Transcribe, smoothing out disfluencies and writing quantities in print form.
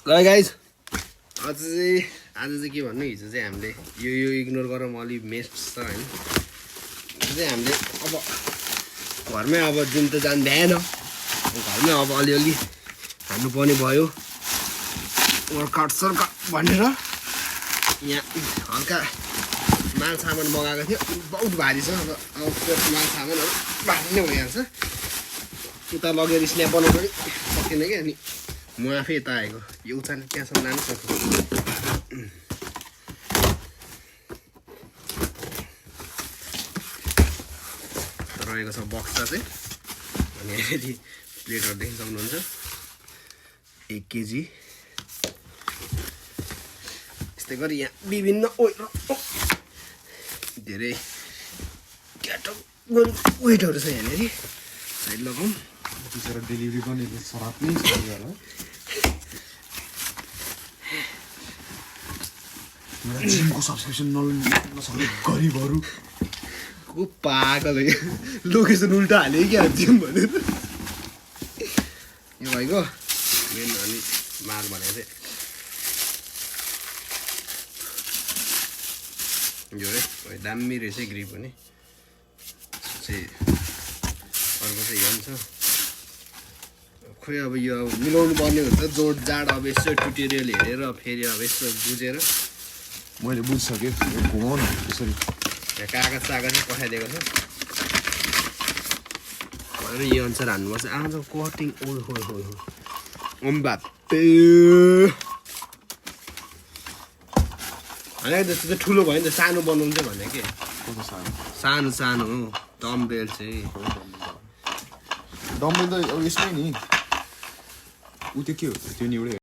ल गाइज आज चाहिँ के भन्नु हिजो चाहिँ हामीले यो इग्नोर गरेर म अलि मेस्ट छ होइन चाहिँ हामीले अब घरमै अब जिम त जानु भ्याएन घरमै अब अलिअलि खानुपर्ने भयो वर्कआउट सर्कआउट भनेर यहाँ हल्का माल सामान मगाएको थियो बहुत भारी छ अब माल सामानहरू भारी नै भइहाल्छ उता लगेर स्न्याप बनाउनु पनि सकिएन क्या अनि म आफै यता आएको यो उचाले त्यहाँसम्म लानु सक्छु रहेको छ बक्सा चाहिँ अनि यदि प्लेटहरू देख्न सक्नुहुन्छ 1 केजी यस्तै गरी यहाँ विभिन्न धेरै क्याटगोरी वेटहरू छ यहाँनिर साइड लगाउँ त्यसरी डेलिभरी गर्ने सराप नै छ होला मेरो जिमको सब्सक्रिप्सन नसक्ने गरिबहरू को पागल लोकेसन उल्टा हाले क्या जिम भनेर यो भाइको मेन अनि माल भनेको चाहिँ यो है दामी रहेछ ग्रिप पनि चाहिँ अर्को चाहिँ यो छ खोइ अब यो अब मिलाउनु पर्ने हुन्छ जोड जाड अब यसो ट्युटोरियल हेरेर फेरि अब यसो बुझेर मैले बुझिसकेँ घुमाउन त्यसरी यहाँ कागज सागज पठाइदिएको छ भनेर यो अनुसार हान्नुपर्छ आज कटिङ ओ बाप्पे होइन जस्तो चाहिँ ठुलो भयो नि त सानो बनाउँछ भने के सानो सानो हो डम्बेल चाहिँ डम्बेल त यसमै नि उ त्यो के हो त्यो नि एउटै